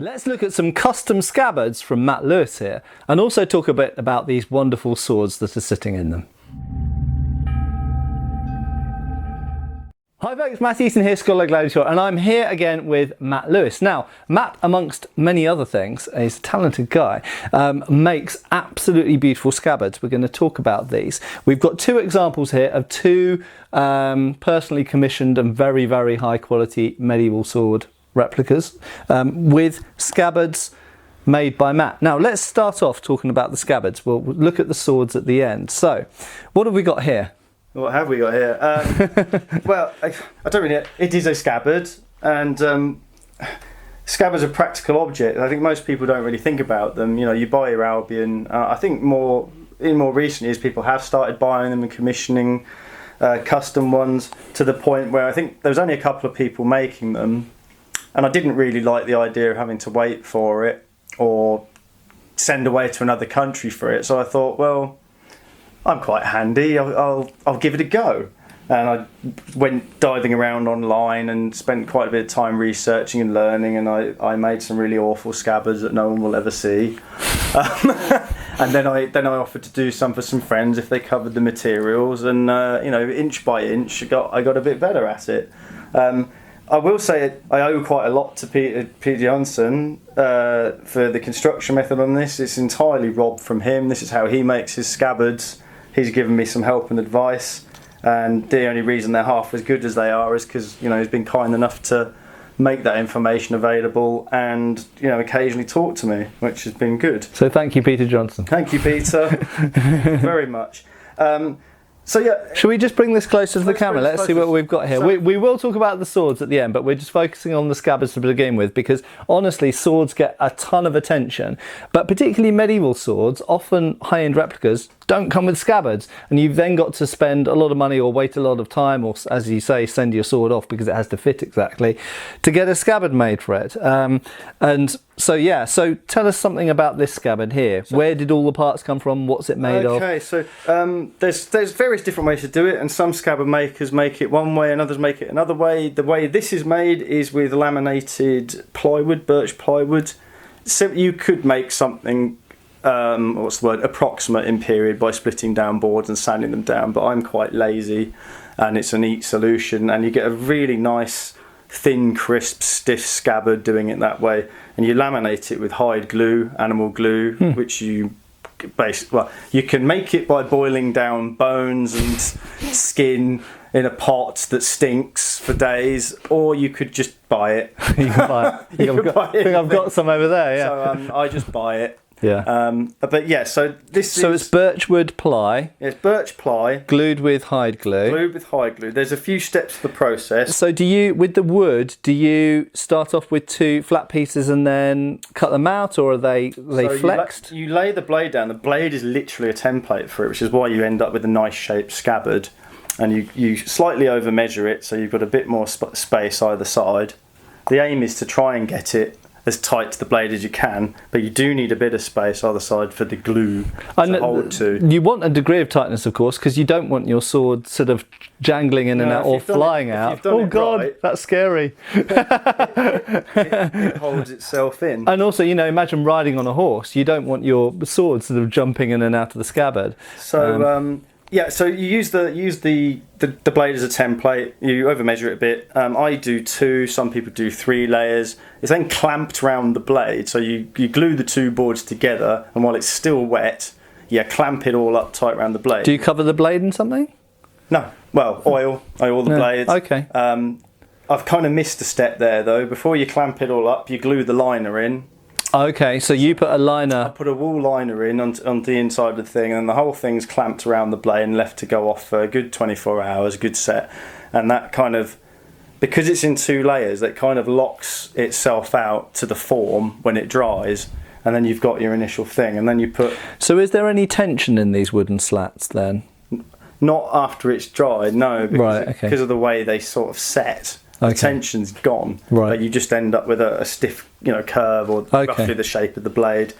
Let's look at some custom scabbards from Matt Lewis here, and also talk a bit about these wonderful swords that are sitting in them. Hi folks, Matt Easton here, Schola Gladiatoria, and I'm here again with Matt Lewis. Now, Matt, amongst many other things, he's a talented guy, makes absolutely beautiful scabbards. We're going to talk about these. We've got two examples here of two personally commissioned and very, very high quality medieval sword replicas with scabbards made by Matt. Now let's start off talking about the scabbards. We'll look at the swords at the end. So what have we got here? What have we got here? Well, I don't really. It is a scabbard, and scabbards are a practical object. I think most people don't really think about them. You know, you buy your Albion. I think more recent years, people have started buying them and commissioning custom ones to the point where I think there was only a couple of people making them, and I didn't really like the idea of having to wait for it or send away to another country for it. So I thought, well, I'm quite handy, I'll give it a go. And I went diving around online and spent quite a bit of time researching and learning, and I made some really awful scabbards that no one will ever see. And then I offered to do some for some friends if they covered the materials, and you know, inch by inch I got a bit better at it. I will say I owe quite a lot to Peter Johnson for the construction method on this. It's entirely robbed from him. This is how he makes his scabbards. He's given me some help and advice, and the only reason they're half as good as they are is because, you know, he's been kind enough to make that information available and, you know, occasionally talk to me, which has been good. So thank you, Peter Johnson. Thank you, Peter, very much. So yeah, should we just bring this closer to the camera? Let's see what we've got here. So, we will talk about the swords at the end, but we're just focusing on the scabbards to begin with, because honestly, swords get a ton of attention, but particularly medieval swords, often high-end replicas, don't come with scabbards, and you've then got to spend a lot of money or wait a lot of time, or as you say, send your sword off because it has to fit exactly, to get a scabbard made for it. And so yeah, so tell us something about this scabbard here. Where did all the parts come from? What's it made of? Okay, so there's various different ways to do it, and some scabbard makers make it one way and others make it another way. The way this is made is with laminated plywood, birch plywood. So you could make something approximate in period by splitting down boards and sanding them down, but I'm quite lazy, and it's a neat solution, and you get a really nice thin, crisp, stiff scabbard doing it that way, and you laminate it with hide glue, animal glue, which you you can make it by boiling down bones and skin in a pot that stinks for days, or you could just buy it. You can buy it. I think I've got some over there, yeah. So I just buy it. Yeah. But yeah, so it's birchwood ply. It's birch ply. Glued with hide glue. Glued with hide glue. There's a few steps to the process. So with the wood, do you start off with two flat pieces and then cut them out, or are they flexed? You lay the blade down. The blade is literally a template for it, which is why you end up with a nice shaped scabbard. And you slightly over measure it, so you've got a bit more space either side. The aim is to try and get it as tight to the blade as you can, but you do need a bit of space either side for the glue to hold to. You want a degree of tightness, of course, because you don't want your sword sort of jangling in and out or flying out. Oh God, right, that's scary. It holds itself in. And also, you know, imagine riding on a horse. You don't want your sword sort of jumping in and out of the scabbard. So yeah, so you use the blade as a template. You over measure it a bit. I do 2. Some people do 3 layers. It's then clamped round the blade. So you glue the 2 boards together, and while it's still wet, you clamp it all up tight around the blade. Do you cover the blade in something? No. Well, oil the blades. Okay. I've kind of missed a step there though. Before you clamp it all up, you glue the liner in. Okay, so you put a liner. I put a wool liner in on the inside of the thing, and the whole thing's clamped around the blade and left to go off for a good 24 hours, good set. And that kind of, because it's in 2 layers, that kind of locks itself out to the form when it dries, and then you've got your initial thing, and then you put... So is there any tension in these wooden slats then? Not after it's dried, no, because of the way they sort of set. The tension's gone, right, but you just end up with a stiff, you know, curve, or roughly the shape of the blade.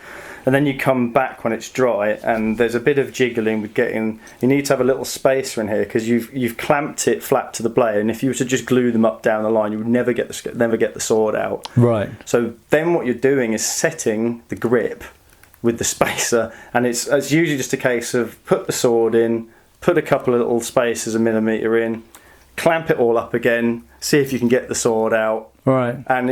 and then you come back when it's dry, and there's a bit of jiggling with getting. You need to have a little spacer in here because you've clamped it flat to the blade, and if you were to just glue them up down the line, you would never get the sword out. Right. So then what you're doing is setting the grip with the spacer, and it's usually just a case of put the sword in, put a couple of little spacers, a millimetre in, clamp it all up again, see if you can get the sword out. Right. And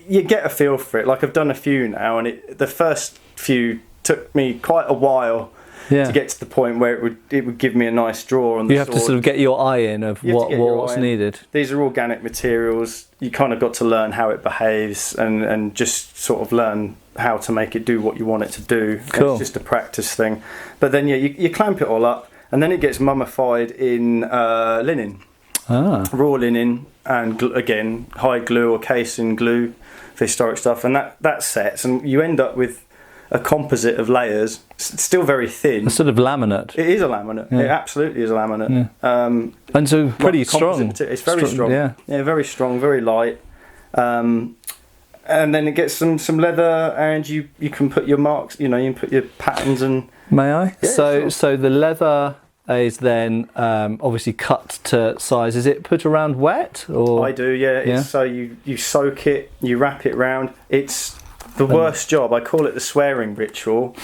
you get a feel for it. Like I've done a few now, and the first few took me quite a while to get to the point where it would give me a nice draw on the sword. You have to sort of get your eye in of what's needed. These are organic materials. You kind of got to learn how it behaves and just sort of learn how to make it do what you want it to do. Cool. It's just a practice thing. But then you clamp it all up, and then it gets mummified in linen. Raw linen, and again hide glue or casing glue for historic stuff, and that sets, and you end up with a composite of layers. It's still very thin. A sort of laminate. It is a laminate. It absolutely is a laminate. Yeah. And so pretty strong. It's very strong. Yeah, very strong, very light. And then it gets some leather, and you can put your marks. You can put your patterns and. May I? Yeah, so the leather is then obviously cut to size. Is it put around wet? Or? I do, yeah. So you soak it, you wrap it round. It's the worst job. I call it the swearing ritual.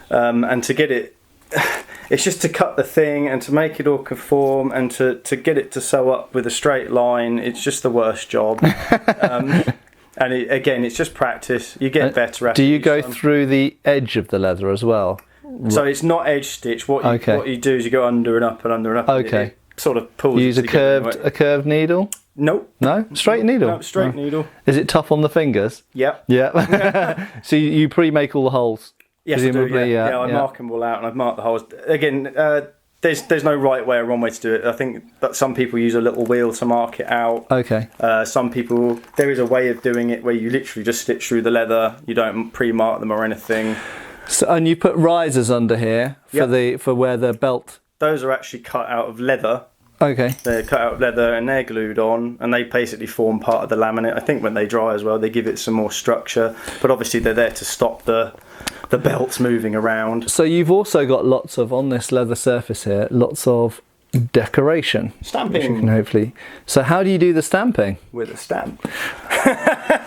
And to get it, it's just to cut the thing and to make it all conform and to get it to sew up with a straight line. It's just the worst job. And again, it's just practice. You get better at it. Do you go through the edge of the leather as well? So it's not edge stitch. What you do is you go under and up and under and up. Okay. It sort of pulls. Use a curved needle? Nope. No, straight needle. No, straight needle. Is it tough on the fingers? Yep. Yeah. So you pre-make all the holes. Yes, presumably, I do. I mark them all out, and I've marked the holes. Again, there's no right way or wrong way to do it. I think that some people use a little wheel to mark it out. Okay. Some people, there is a way of doing it where you literally just stitch through the leather. You don't pre-mark them or anything. So, and you put risers under here for where the belt. Those are actually cut out of leather. Okay. They're cut out of leather and they're glued on, and they basically form part of the laminate. I think when they dry as well, they give it some more structure. But obviously they're there to stop the belts moving around. So you've also got lots of, on this leather surface here, lots of decoration. Stamping. Which you can hopefully. So how do you do the stamping? With a stamp.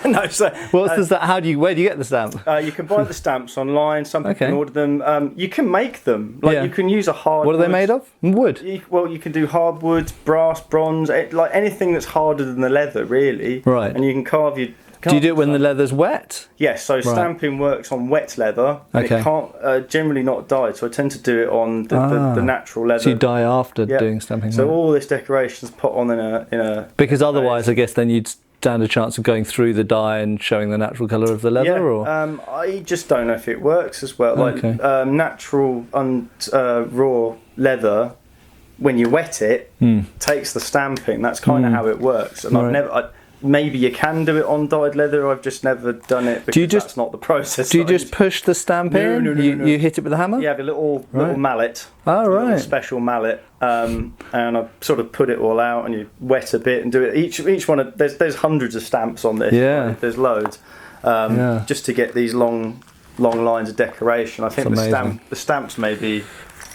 No, so where do you get the stamp? You can buy the stamps online. Some people can order them. You can make them. You can use a hardwood. What are they made of? Wood. You can do hardwood, brass, bronze, like anything that's harder than the leather, really. Right. And you can carve your. Do you do it when the leather's wet? Yes, so stamping works on wet leather. And it can't generally not dyed, so I tend to do it on the natural leather. So you dye after doing stamping. So all this decoration's put on in a because otherwise, I guess then you'd stand a chance of going through the dye and showing the natural colour of the leather. Yeah, or I just don't know if it works as well. Like natural raw leather, when you wet it, takes the stamping. That's kind of how it works. And I've never. Maybe you can do it on dyed leather. I've just never done it because that's not the process. Do you just push the stamp in? No. You hit it with a hammer? You have a little mallet. Oh, right. A little special mallet. And I sort of put it all out, and you wet a bit and do it. Each one. There's hundreds of stamps on this. Yeah. Right? There's loads. Just to get these long lines of decoration. I think the stamps may be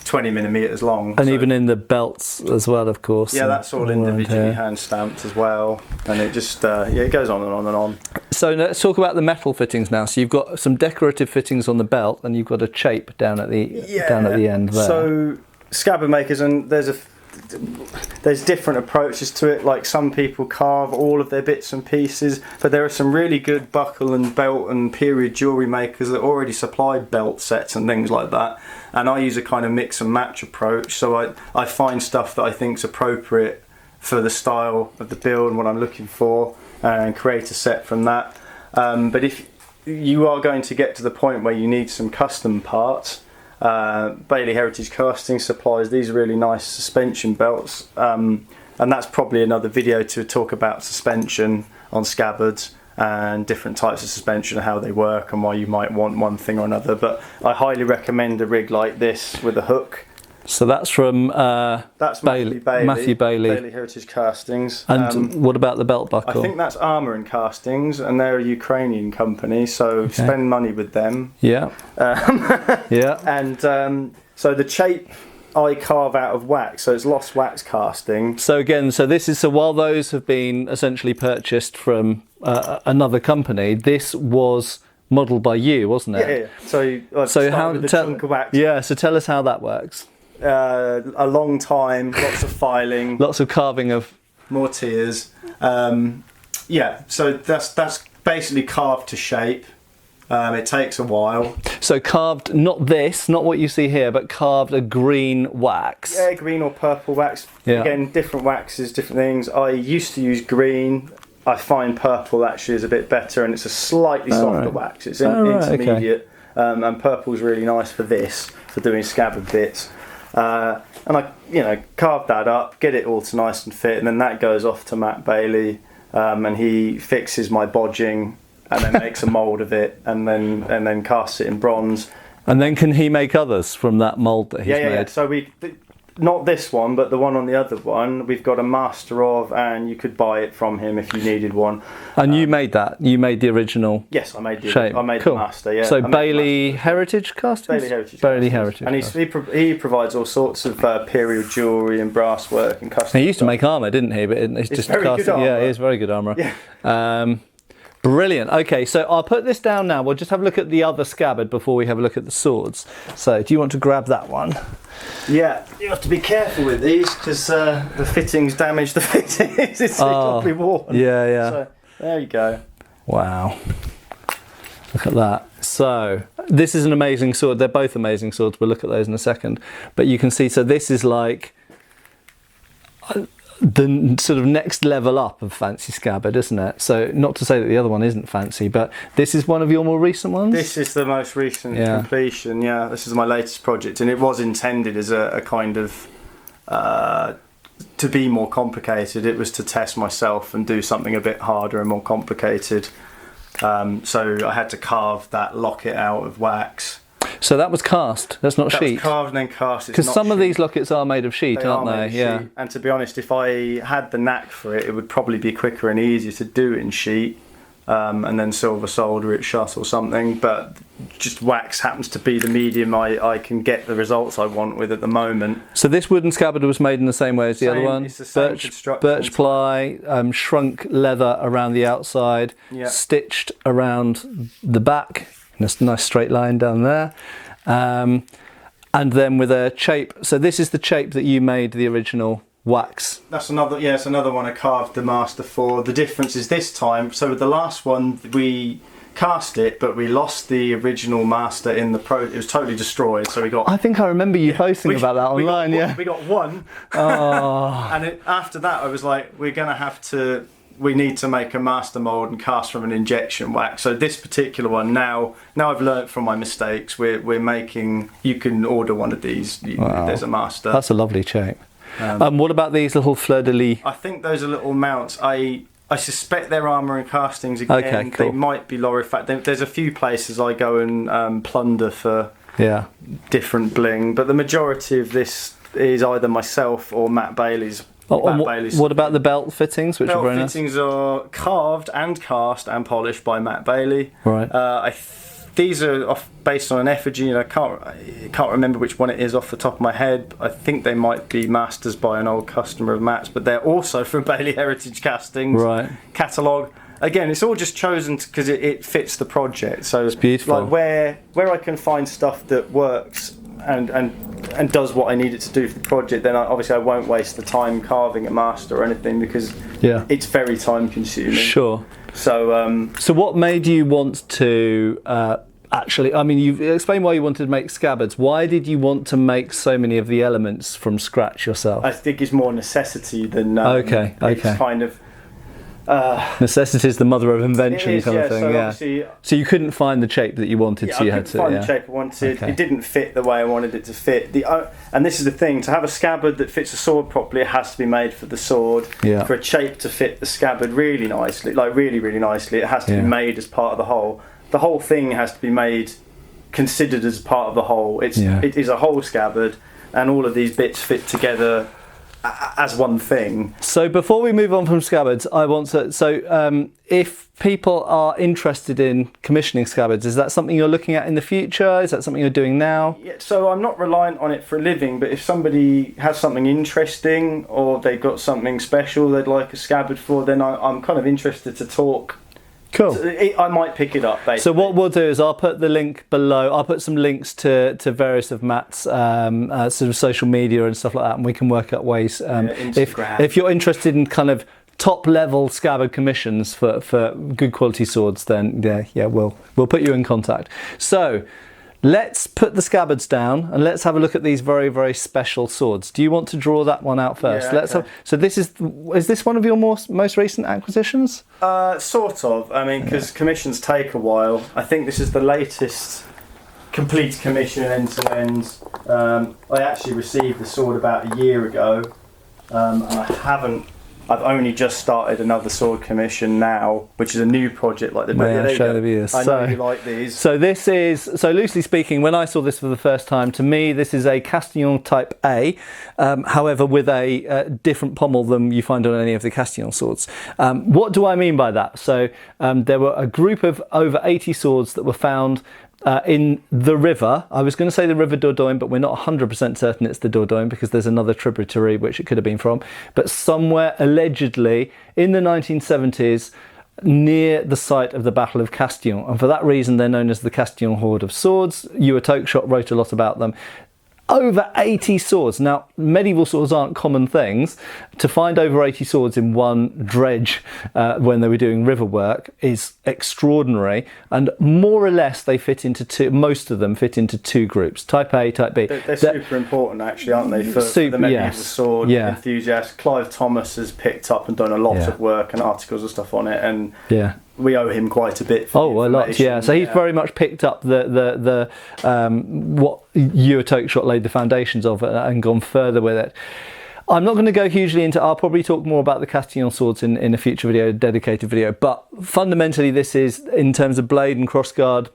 20 millimetres long. And even in the belts as well, of course. Yeah, that's all individually hand stamped as well. And it just, it goes on and on and on. So let's talk about the metal fittings now. So you've got some decorative fittings on the belt, and you've got a chape down at the end there. So scabbard makers, and there's different approaches to it. Like some people carve all of their bits and pieces, but there are some really good buckle and belt and period jewellery makers that already supply belt sets and things like that. And I use a kind of mix and match approach. So I find stuff that I think is appropriate for the style of the build and what I'm looking for, and create a set from that. But if you are going to get to the point where you need some custom parts, Bailey Heritage Casting supplies these really nice suspension belts, and that's probably another video to talk about suspension on scabbards and different types of suspension and how they work and why you might want one thing or another. But I highly recommend a rig like this with a hook, So that's from That's Matthew Bailey. Matthew Bailey. Bailey Heritage Castings. And what about the belt buckle? I think that's Armour and Castings, and they're a Ukrainian company, so spend money with them. Yeah. Yeah. And so the shape I carve out of wax, so it's lost wax casting. So again, so while those have been essentially purchased from another company, this was modelled by you, wasn't it? Yeah. So how with the chunk of wax. Yeah. So tell us how that works. A long time, lots of filing, Lots of carving of more tears. Yeah. So that's basically carved to shape. It takes a while. So carved, not what you see here, but carved a green wax. Yeah, green or purple wax. Yeah. Again, different waxes, different things. I used to use green. I find purple actually is a bit better, and it's a slightly softer wax. It's intermediate, and purple's really nice for this, for doing scabbard bits. And I, carve that up, get it all to nice and fit, and then that goes off to Matt Bailey, and he fixes my bodging, and then makes a mould of it, and then casts it in bronze. And then can he make others from that mould that he's made? Yeah. So not this one, but the one on the other one, we've got a master of, and you could buy it from him if you needed one. And you made that? You made the original? Yes, I made shape. the Cool. master. Yeah. So Bailey Heritage Castings. Bailey Heritage. And he provides all sorts of period jewellery and brass work and custom. He used to make armour, didn't he? But it's just very good armour. Yeah, it is very good armour. Yeah. Brilliant. Okay, so I'll put this down now. We'll just have a look at the other scabbard before we have a look at the swords. So, do you want to grab that one? Yeah, you have to be careful with these because the fittings damage the fittings. It's probably worn. Yeah. So, there you go. Wow. Look at that. So, this is an amazing sword. They're both amazing swords. We'll look at those in a second. But you can see, so this is like the sort of next level up of fancy scabbard, isn't it? So not to say that the other one isn't fancy, but this is one of your more recent ones? This is the most recent completion, yeah. This is my latest project, and it was intended as a kind of to be more complicated. It was to test myself and do something a bit harder and more complicated. So I had to carve that locket out of wax. So that was cast, that's not sheet? That was carved and then cast. Because some of these lockets are made of sheet, aren't they? Yeah. And to be honest, if I had the knack for it, it would probably be quicker and easier to do it in sheet, and then silver solder it shut or something. But just wax happens to be the medium I can get the results I want with at the moment. So this wooden scabbard was made in the same way as the other one? It's the same construction. Birch ply, shrunk leather around the outside, stitched around the back. A nice straight line down there, and then with a chape. So this is the chape that you made the original wax. That's another. Yeah, it's another one I carved the master for. The difference is this time. So with the last one we cast it, but we lost the original master in the pro. It was totally destroyed. So we got. I think I remember you posting about that online. We got one. Oh. And after that, I was like, we're gonna have to. We need to make a master mould and cast from an injection wax. So this particular one, now I've learnt from my mistakes. We're making. You can order one of these. Wow. There's a master. That's a lovely shape. What about these little fleur-de-lis? I think those are little mounts. I suspect they're armour and castings again. Okay, cool. They might be lorifact. There's a few places I go and plunder for different bling, but the majority of this is either myself or Matt Bailey's. What about the belt fittings, which are very nice? Belt fittings are carved and cast and polished by Matt Bailey. Right. These are based on an effigy, and I can't remember which one it is off the top of my head. I think they might be masters by an old customer of Matt's, but they're also from Bailey Heritage Castings. Right. Catalogue. Again, it's all just chosen because it fits the project. So it's beautiful. Like where I can find stuff that works and does what I need it to do for the project, then obviously I won't waste the time carving a master or anything, because it's very time consuming. Sure. So so what made you want to actually, I mean, you've explained why you wanted to make scabbards. Why did you want to make so many of the elements from scratch yourself? I think it's more necessity than okay. It's kind of necessity is the mother of invention, kind of thing. So so you couldn't find the shape that you wanted, so you had to. I couldn't find the shape I wanted. Okay. It didn't fit the way I wanted it to fit. And this is the thing: to have a scabbard that fits a sword properly, it has to be made for the sword. Yeah. For a shape to fit the scabbard really nicely, like really, really nicely, it has to be made as part of the whole. The whole thing has to be made, considered as part of the whole. It is a whole scabbard. and all of these bits fit together as one thing. So before we move on from Scabbards, I want to, if people are interested in commissioning Scabbards, is that something you're looking at in the future? Is that something you're doing now? Yeah, so I'm not reliant on it for a living, but if somebody has something interesting or they've got something special they'd like a Scabbard for, then I'm kind of interested to talk. Cool. I might pick it up, basically. So what we'll do is I'll put the link below. I'll put some links to various of Matt's sort of social media and stuff like that, and we can work out ways. If you're interested in kind of top level Scabbard commissions for good quality swords, then we'll put you in contact. So let's put the Scabbards down and let's have a look at these very, very special swords. Do you want to draw that one out first? Yeah, okay. So is this one of your most recent acquisitions? Sort of. I mean, because commissions take a while. I think this is the latest complete commission end to end. I actually received the sword about a year ago, and I've only just started another sword commission now, which is a new project like the I know you like these. So this is, loosely speaking, when I saw this for the first time, to me this is a Castillon Type A, however with a different pommel than you find on any of the Castillon swords. What do I mean by that? So there were a group of over 80 swords that were found in the river. I was going to say the River Dordogne, but we're not 100% certain it's the Dordogne because there's another tributary which it could have been from. But somewhere allegedly in the 1970s near the site of the Battle of Castillon. And for that reason, they're known as the Castillon Hoard of Swords. Ewer Tokeshott wrote a lot about them. Over 80 swords. Now, medieval swords aren't common things. To find over 80 swords in one dredge when they were doing river work is extraordinary. And more or less, they fit into two. Most of them fit into two groups: Type A, Type B. They're super important, actually, aren't they, for the medieval sword enthusiasts? Clive Thomas has picked up and done a lot of work and articles and stuff on it, and we owe him quite a bit. For a lot, yeah. So he's very much picked up the what Ewer Tokeshott laid the foundations of and gone further with it. I'm not going to go hugely into. I'll probably talk more about the Castillon swords in a future video, a dedicated video. But fundamentally, this is, in terms of blade and crossguard,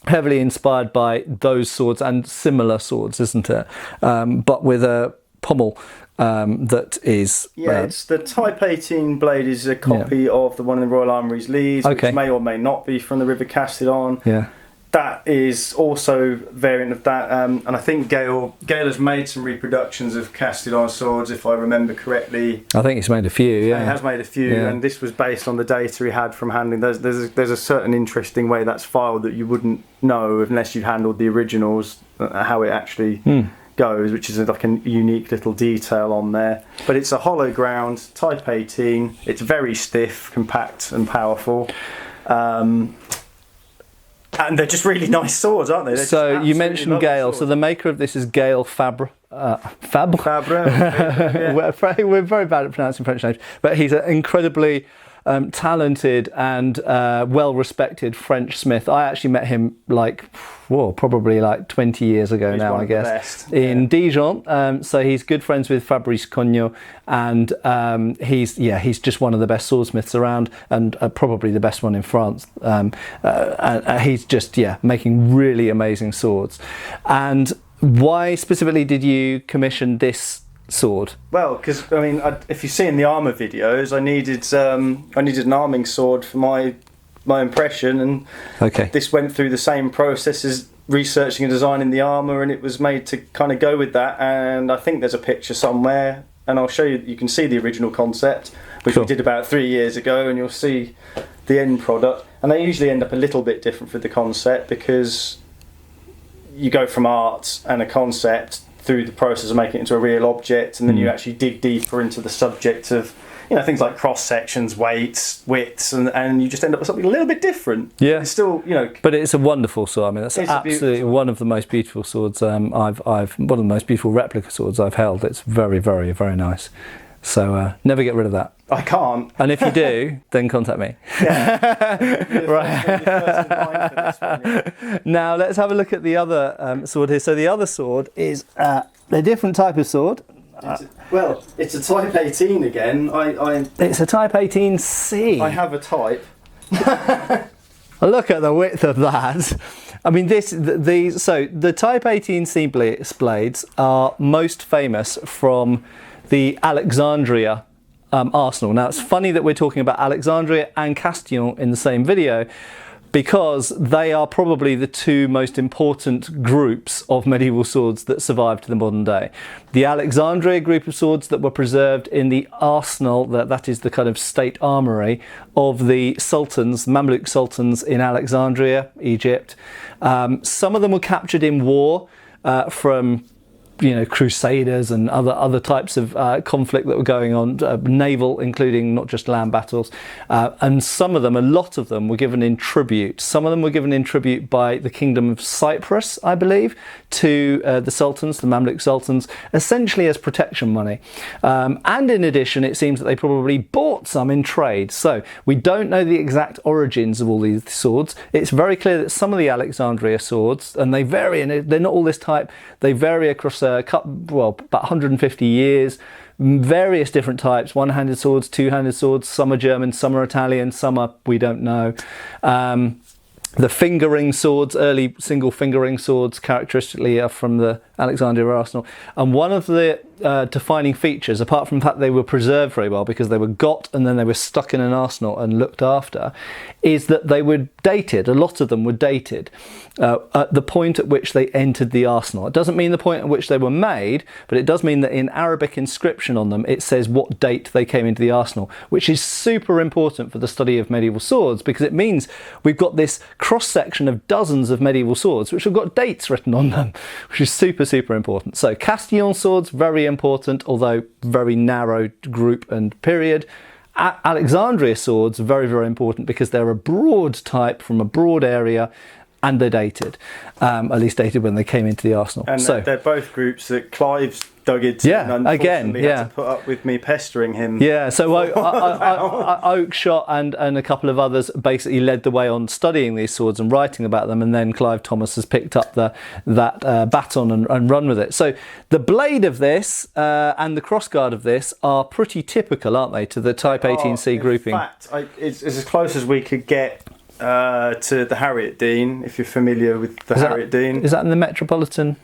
heavily inspired by those swords and similar swords, isn't it? But with a pommel that is... it's the Type 18 blade is a copy of the one in the Royal Armouries Leeds, which may or may not be from the River Castillon. Yeah. That is also variant of that, and I think Gail has made some reproductions of Castillon swords, if I remember correctly. I think he's made a few, He has made a few, and this was based on the data he had from handling. There's a certain interesting way that's filed that you wouldn't know unless you handled the originals, how it actually goes, which is like a unique little detail on there. But it's a hollow ground, Type 18. It's very stiff, compact, and powerful. And they're just really nice swords, aren't they? So you mentioned Gail. So the maker of this is Gail Fabre. Yeah. We're very bad at pronouncing French names, but he's an incredibly talented and well-respected French smith. I actually met him probably 20 years ago now, I guess, in Dijon. So he's good friends with Fabrice Cognot, and he's just one of the best swordsmiths around, and probably the best one in France. And he's just making really amazing swords. And why specifically did you commission this sword? Well, because if you see in the armour videos, I needed an arming sword for my impression, and this went through the same process as researching and designing the armour, and it was made to kind of go with that. And I think there's a picture somewhere, and I'll show you. You can see the original concept, which we did about 3 years ago, and you'll see the end product. And they usually end up a little bit different with the concept, because you go from art and a concept through the process of making it into a real object, and then you actually dig deeper into the subject of things like cross sections, weights, widths, and you just end up with something a little bit different. Yeah, it's still but it's a wonderful sword. I mean, that's absolutely one of the most beautiful swords one of the most beautiful replica swords I've held. It's very, very, very nice. So never get rid of that. I can't. And if you do, then contact me. Right. Now let's have a look at the other sword here. So the other sword is a different type of sword. It's a Type 18 again. It's a Type 18C. I have a type. Look at the width of that. I mean, so the Type 18C blades are most famous from the Alexandria arsenal. Now, it's funny that we're talking about Alexandria and Castillon in the same video, because they are probably the two most important groups of medieval swords that survived to the modern day. The Alexandria group of swords that were preserved in the arsenal, that is the kind of state armoury of the sultans, Mamluk sultans in Alexandria, Egypt. Some of them were captured in war from crusaders and other types of conflict that were going on, naval, including not just land battles, and some of them, a lot of them, were given in tribute. Some of them were given in tribute by the Kingdom of Cyprus, I believe, to the sultans, the Mamluk sultans, essentially as protection money. And in addition, it seems that they probably bought some in trade. So we don't know the exact origins of all these swords. It's very clear that some of the Alexandria swords, and they vary, and they're not all this type, they vary across about 150 years, various different types, one-handed swords, two-handed swords, some are German, some are Italian, some are, we don't know. The fingering swords, early single fingering swords, characteristically are from the Alexandria arsenal. And one of the defining features, apart from the fact they were preserved very well because they were got and then they were stuck in an arsenal and looked after, is that they were dated. A lot of them were dated at the point at which they entered the arsenal. It doesn't mean the point at which they were made, but it does mean that in Arabic inscription on them, it says what date they came into the arsenal, which is super important for the study of medieval swords, because it means we've got this cross-section of dozens of medieval swords which have got dates written on them, which is super important. So Castillon swords, very important, although very narrow group and period. Alexandria swords, very important, because they're a broad type from a broad area, and they're dated, at least dated when they came into the arsenal. And so they're both groups that Clive's dug into, and unfortunately had to put up with me pestering him. Yeah, so Oakeshott and a couple of others basically led the way on studying these swords and writing about them, and then Clive Thomas has picked up that baton and run with it. So the blade of this and the crossguard of this are pretty typical, aren't they, to the Type 18C grouping? In fact, it's as close as we could get to the Harriet Dean, if you're familiar with the Harriet Dean. Is that in the Metropolitan?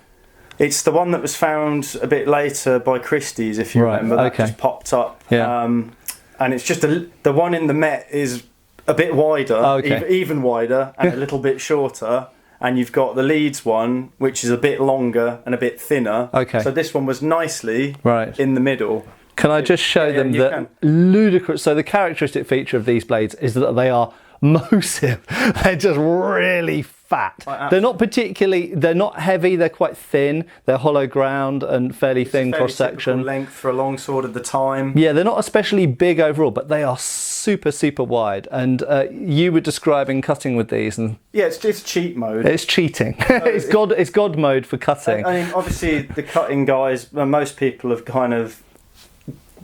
It's the one that was found a bit later by Christie's, if you remember. That just popped up. Yeah. And it's just the one in the Met is a bit wider, even wider, and a little bit shorter. And you've got the Leeds one, which is a bit longer and a bit thinner. Okay. So this one was nicely in the middle. Can I just show them the ludicrous... So the characteristic feature of these blades is that they are massive. They're just really fat. They're not heavy, they're quite thin, they're hollow ground and fairly thin cross section. Length for a long sword at the time. Yeah, they're not especially big overall, but they are super wide. And you were describing cutting with these, and yeah, it's cheat mode. It's cheating. It's God mode for cutting. I mean, obviously the cutting guys, most people have kind of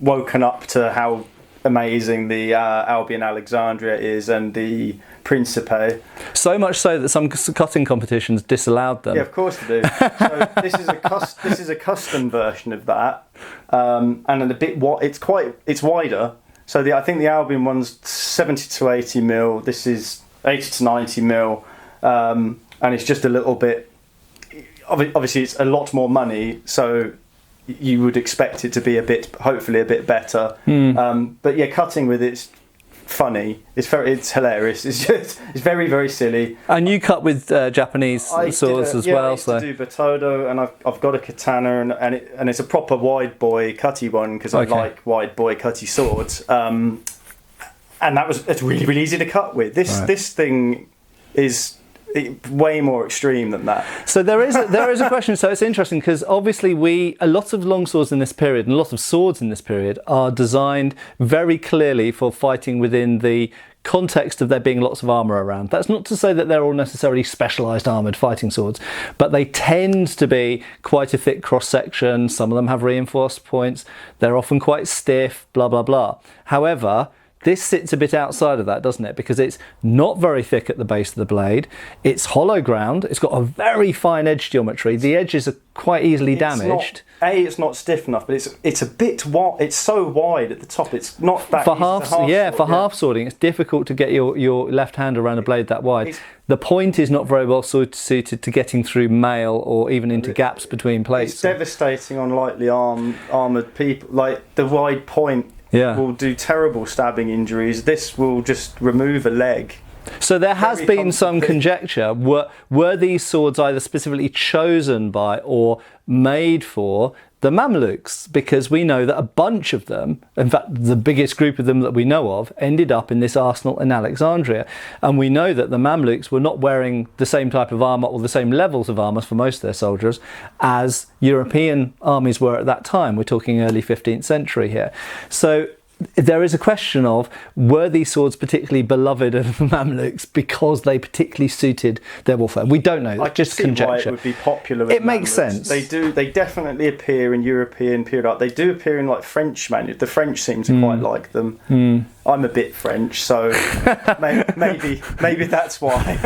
woken up to how amazing the Albion Alexandria is and the Principe. So much so that some cutting competitions disallowed them. Yeah, of course they do. So this is a custom version of that, and a bit it's wider. So I think the Albion one's 70 to 80 mil. This is 80 to 90 mil, and it's just a little bit. Obviously, it's a lot more money, so you would expect it to be hopefully a bit better. But yeah, cutting with it's funny. It's hilarious. It's very silly. And you cut with Japanese swords as well. I used to do Batodo, and I've got a katana, and it's a proper wide boy cutty one, because I like wide boy cutty swords. And it's really easy to cut with. This thing is way more extreme than that. So there is a question. So it's interesting, because obviously a lot of longswords in this period and a lot of swords in this period are designed very clearly for fighting within the context of there being lots of armour around. That's not to say that they're all necessarily specialised armoured fighting swords, but they tend to be quite a thick cross section. Some of them have reinforced points. They're often quite stiff, blah blah blah. However, this sits a bit outside of that, doesn't it? Because it's not very thick at the base of the blade. It's hollow ground. It's got a very fine edge geometry. The edges are quite easily damaged. It's not stiff enough, but it's a bit wide. It's so wide at the top. It's not that for easy half, to half yeah, sword, for half swording, it's difficult to get your left hand around a blade that wide. The point is not very well suited to getting through mail or even into gaps between plates. It's devastating on lightly armoured people. Like the wide point will do terrible stabbing injuries. This will just remove a leg. So there has been some conjecture. Were these swords either specifically chosen by or made for the Mamluks? Because we know that a bunch of them, in fact the biggest group of them that we know of, ended up in this arsenal in Alexandria. And we know that the Mamluks were not wearing the same type of armour or the same levels of armour for most of their soldiers as European armies were at that time. We're talking early 15th century here. So there is a question of, were these swords particularly beloved of the Mamluks because they particularly suited their warfare? We don't know. It's just conjecture. Why it would be popular. It makes sense. They definitely appear in European period art. They do appear in like French manuals. The French seem to quite like them. I'm a bit French, so maybe that's why.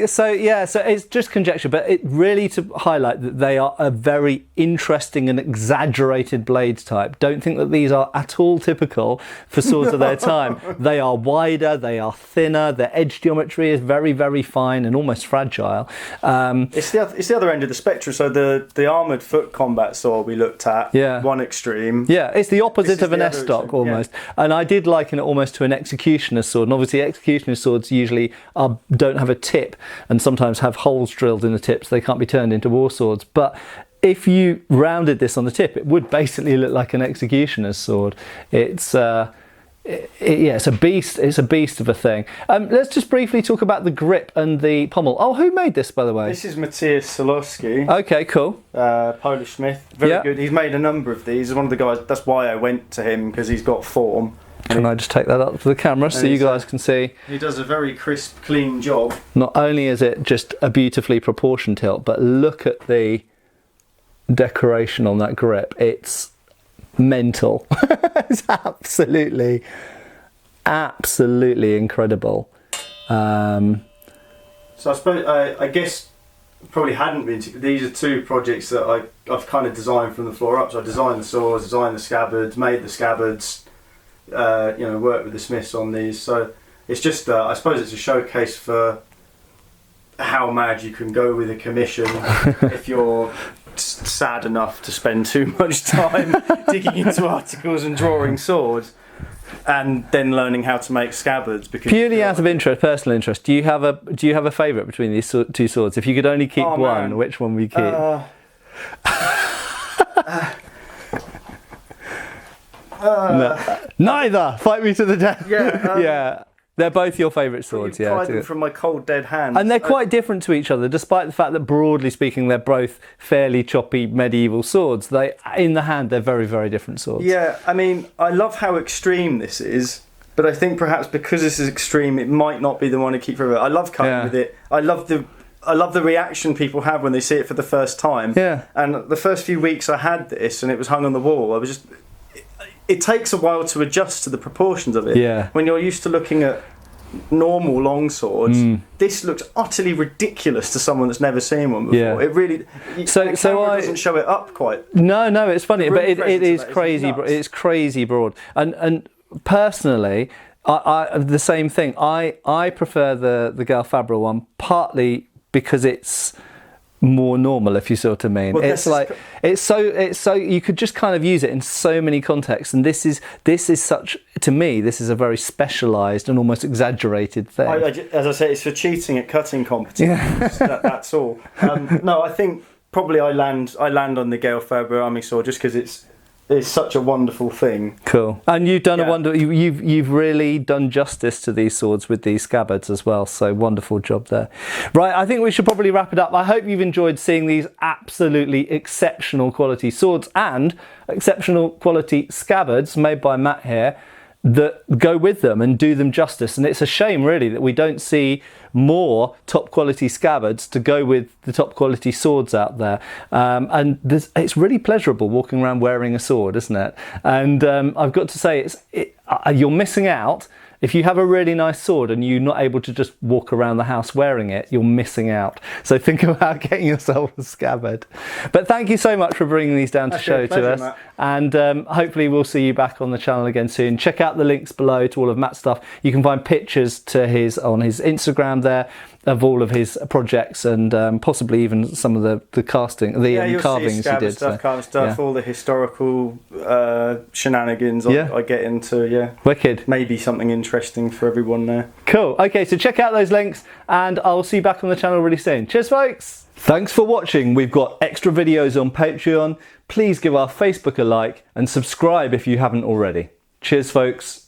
So it's just conjecture, but it really to highlight that they are a very interesting and exaggerated blade type. Don't think that these are at all typical for swords of their time. They are wider, they are thinner, their edge geometry is very, very fine and almost fragile. It's the other end of the spectrum. So the armoured foot combat sword we looked at, one extreme. Yeah, it's the opposite of an S-stock almost. And I did liken it almost to an executioner's sword. And obviously executioner's swords usually don't have a tip and sometimes have holes drilled in the tips. They can't be turned into war swords. But if you rounded this on the tip, it would basically look like an executioner's sword. It's it's a beast. It's a beast of a thing. Let's just briefly talk about the grip and the pommel. Oh, who made this, by the way? This is Matthias Solowski. Okay, cool. Polish smith. Very good. He's made a number of these. He's one of the guys. That's why I went to him, because he's got form. Can I just take that up to the camera so you guys can see? He does a very crisp, clean job. Not only is it just a beautifully proportioned hilt, but look at the decoration on that grip. It's mental. It's absolutely incredible. So I suppose I guess probably hadn't been. These are two projects that I've kind of designed from the floor up. So I designed the swords, designed the scabbards, made the scabbards. Worked with the smiths on these. So it's just I suppose it's a showcase for how mad you can go with a commission if you're sad enough to spend too much time digging into articles and drawing swords, and then learning how to make scabbards. Because purely out of interest, personal interest, do you have a favourite between these two swords? If you could only keep one, which one would you keep? No. Neither. Fight me to the death. Yeah. They're both your favourite swords, Pry them from my cold dead hand. And they're quite different to each other, despite the fact that, broadly speaking, they're both fairly choppy medieval swords. In the hand, they're very, very different swords. Yeah, I mean, I love how extreme this is, but I think perhaps because this is extreme, it might not be the one to keep forever. I love cutting with it. I love the reaction people have when they see it for the first time. Yeah. And the first few weeks I had this, and it was hung on the wall, I was just... It takes a while to adjust to the proportions of it. Yeah. When you're used to looking at normal long swords, this looks utterly ridiculous to someone that's never seen one before. Yeah. It really. So doesn't show it up quite. No, it's funny, but it is crazy. It's crazy broad. And personally, I the same thing. I prefer the Gal Fabra one, partly because it's more normal, if you see what I mean. Well, it's so you could just kind of use it in so many contexts, and this is such, to me, this is a very specialised and almost exaggerated thing. As I say, it's for cheating at cutting competitions. Yeah. That's all. No, I think probably I land on the Gale Fabra army sword just because it's such a wonderful thing. Cool. And you've done you've really done justice to these swords with these scabbards as well, so wonderful job there. Right, I think we should probably wrap it up. I hope you've enjoyed seeing these absolutely exceptional quality swords and exceptional quality scabbards made by Matt here. that go with them and do them justice. And it's a shame really that we don't see more top quality scabbards to go with the top quality swords out there. And it's really pleasurable walking around wearing a sword, isn't it? And I've got to say, you're missing out. If you have a really nice sword and you're not able to just walk around the house wearing it, you're missing out. So think about getting yourself a scabbard. But thank you so much for bringing these down to show to us. Matt. And hopefully we'll see you back on the channel again soon. Check out the links below to all of Matt's stuff. You can find pictures to on his Instagram there of all of his projects, and possibly even some of the casting, carvings he did. Carving stuff, all the historical shenanigans I get into. Yeah, wicked. Maybe something interesting for everyone there. Cool. Okay, so check out those links, and I'll see you back on the channel really soon. Cheers, folks. Thanks for watching. We've got extra videos on Patreon. Please give our Facebook a like and subscribe if you haven't already. Cheers, folks.